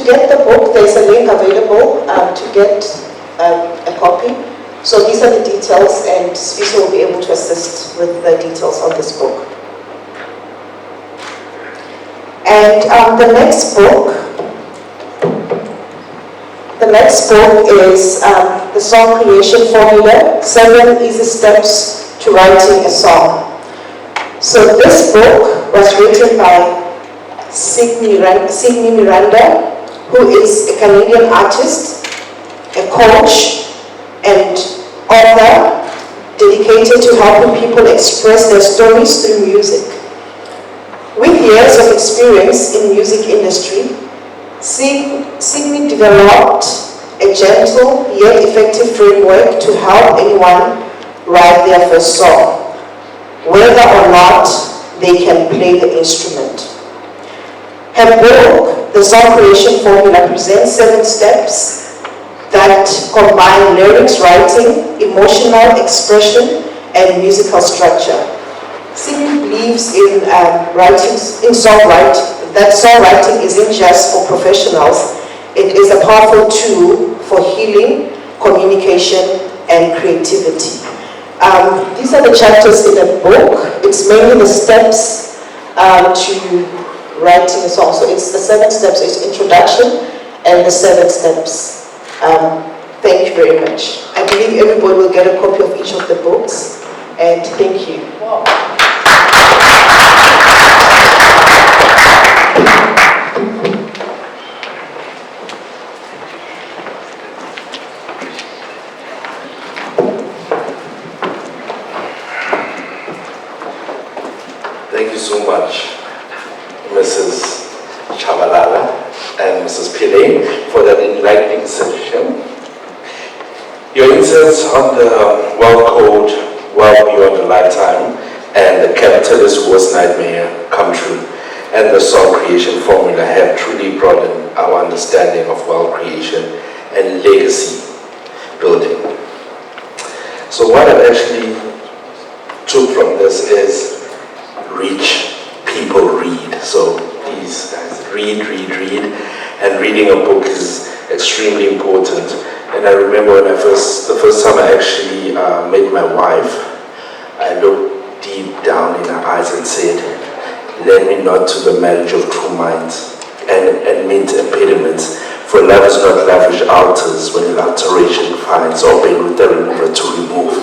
To get the book, there's a link available to get a copy. So these are the details, and Sfiso will be able to assist with the details of this book. And the next book is the Song Creation Formula, 7 Easy Steps to Writing a Song. So this book was written by Signy Miranda, who is a Canadian artist, a coach, and author dedicated to helping people express their stories through music. With years of experience in the music industry, Signy developed a gentle yet effective framework to help anyone write their first song, whether or not they can play the instrument. Her book, The Song Creation Formula, presents 7 steps that combine lyrics writing, emotional expression, and musical structure. Signy believes in songwriting, that songwriting isn't just for professionals, it is a powerful tool for healing, communication, and creativity. These are the chapters in the book. It's mainly the steps to writing a song. So it's the 7 steps, it's introduction and the 7 steps. Thank you very much. I believe everybody will get a copy of each of the books, and thank you. Wow. Thank you so much, Mrs. Chabalala and Mrs. Pillay, for that enlightening session. Your insights on the world code, well beyond a lifetime, and the capitalist worst nightmare come true, and the song creation formula have truly broadened our understanding of wealth creation and legacy building. So what I actually took from this is rich people read. So please guys, read. And reading a book is extremely important. And I remember when the first time I actually met my wife, I looked deep down in her eyes and said, "Led me not to the marriage of true minds and meet impediments, for love is not lavish altars when alteration finds open with the remover to remove."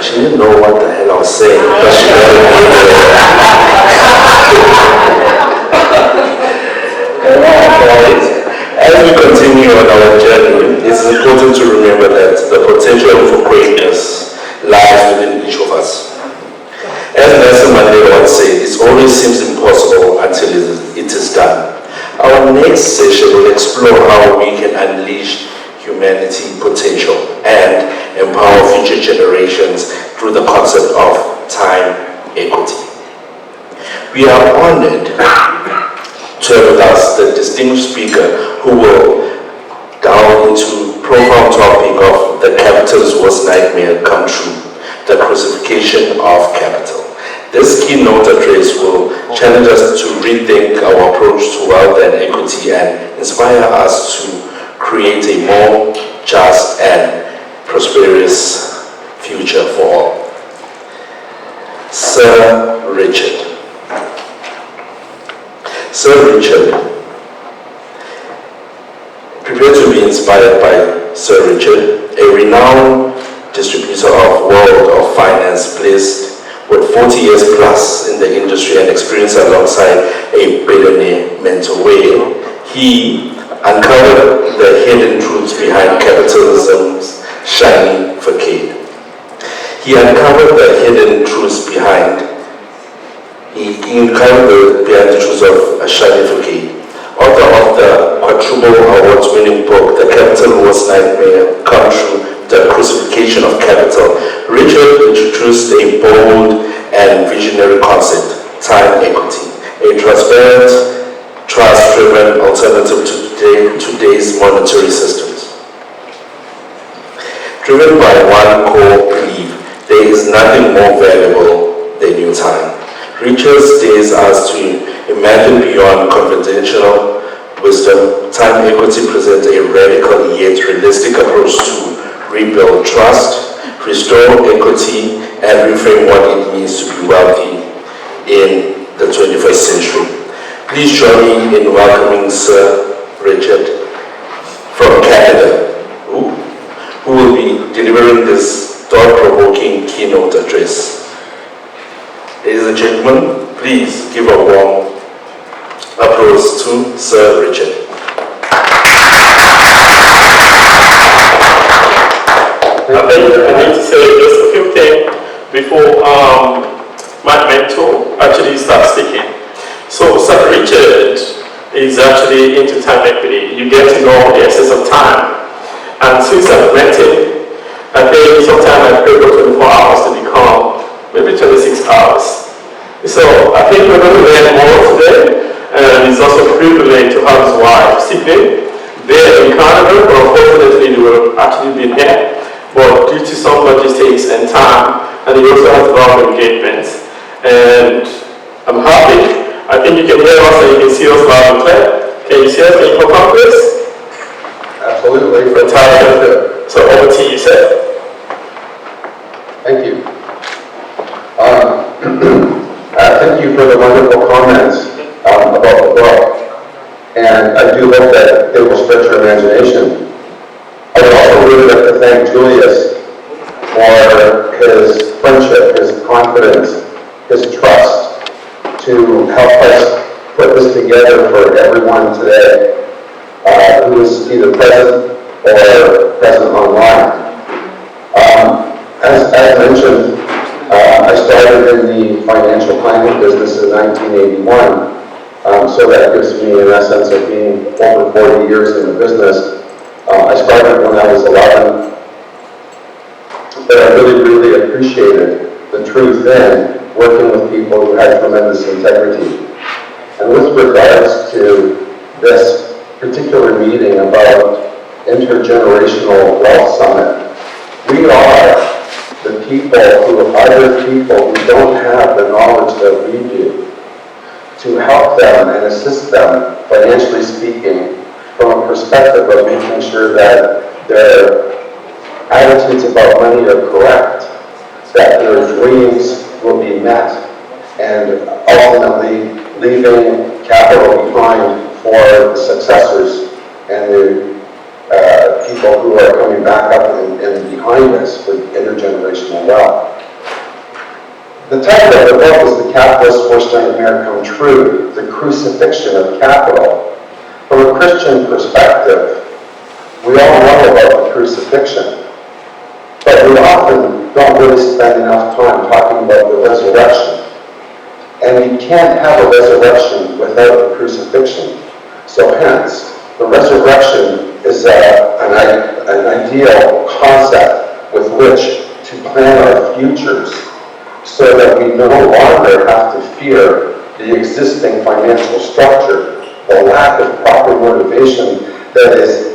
She didn't know what the hell I was saying, but she As we continue on our journey, it's important to remember that the potential for greatness lies within each of us. As Nelson Mandela once said, it always seems impossible until it is done. Our next session will explore how we can unleash humanity potential and empower future generations through the concept of time equity. We are honored to have with us the distinguished speaker who will delve into profound topic of the capital's worst nightmare come true, the crucifixion of capital. This keynote address will challenge us to rethink our approach to wealth and equity and inspire us to create a more just and prosperous future for all. Sir Richard. Sir Richard. Prepare to be inspired by Sir Richard, a renowned distributor of world of finance placed with 40 years plus in the industry and experience alongside a billionaire mentor where he uncovered the hidden truths behind capitalism's shiny facade. He uncovered the hidden truths behind the truths of a shiny facade. Author of the quadruple award-winning book, The Capital Worst Nightmare Come True, The Crucifixion of Capital, Richard introduced a bold and visionary concept, time equity, a transparent, trust-driven alternative to today's monetary systems. Driven by one core belief, there is nothing more valuable than your time. Richard dares us to imagine beyond conventional wisdom, time equity presents a radical yet realistic approach to rebuild trust, restore equity, and reframe what it means to be wealthy in the 21st century. Please join me in welcoming Sir Richard from Canada, who will be delivering this thought-provoking keynote address. Ladies and gentlemen, please give a warm applause to Sir Richard. I think I need to say just a few things before my mentor actually starts speaking. So Sir Richard is actually into time equity. You get to know the essence of time. And since I've met him, I think sometimes I pray for 24 hours to become maybe 26 hours. So I think we're going to learn more today. And it's also a privilege to have his wife, Sydney, there in Canada, but unfortunately they will actually be here. But due to some logistics and time, and he also has a lot of engagements. And I'm happy. I think you can hear us and you can see us loud and clear. Can you see us? Can you come up, please? Absolutely. Fantastic. So over to you, sir. Thank you. Thank you for the wonderful comments about the book. And I do hope that it will stretch your imagination. I would also really like to thank Julius for his friendship, his confidence, his trust to help us put this together for everyone today who is either present or present online. As mentioned, I started in the financial planning business in 1981, so that gives me an essence of being over 40 years in the business. I started when I was 11, but I really appreciated the truth then, working with people who had tremendous integrity. And with regards to this particular meeting about Intergenerational Wealth Summit, we are the people other people who don't have the knowledge that we do, to help them and assist them, financially speaking, from a perspective of making sure that their attitudes about money are correct, that their dreams will be met, and ultimately leaving capital behind for the successors and the people who are coming back up and behind us for intergenerational wealth. The title of the book is The Capitalist Worst Nightmare Come True, The Crucifixion of Capital. From a Christian perspective, we all know about the crucifixion, but we often don't really spend enough time talking about the resurrection. And you can't have a resurrection without the crucifixion. So hence, the resurrection is an ideal concept with which to plan our futures so that we no longer have to fear the existing financial structure, the lack of proper motivation that is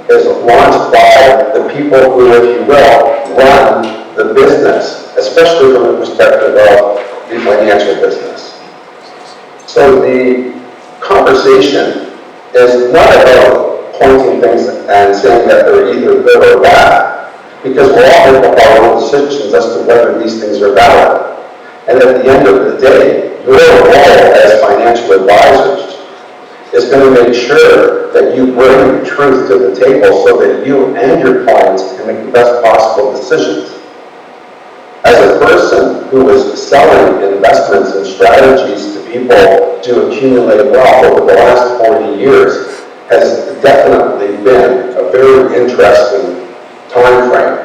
is launched by the people who, if you will, run the business, especially from the perspective of the financial business. So the conversation is not about pointing things and saying that they're either good or bad, because we'll all make our own decisions as to whether these things are valid. And at the end of the day, your role as financial advisors is going to make sure that you bring truth to the table so that you and your clients can make the best possible decisions. As a person who was selling investments and strategies to people to accumulate wealth over the last 40 years has definitely been a very interesting time frame.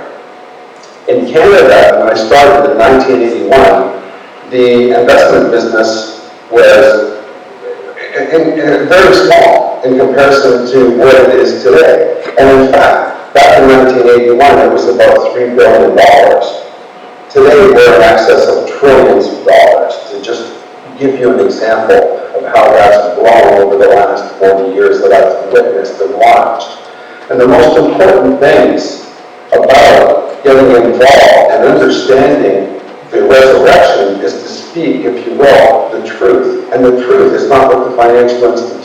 In Canada, when I started in 1981, the investment business was very small in comparison to what it is today. And in fact, back in 1981, it was about $3 billion. Today, we're in excess of trillions of dollars. To just give you an example of how that's grown over the last 40 years that I've witnessed and watched. And the most important things about getting involved and understanding The resurrection is to speak, if you will, the truth. And the truth is not what the financial institution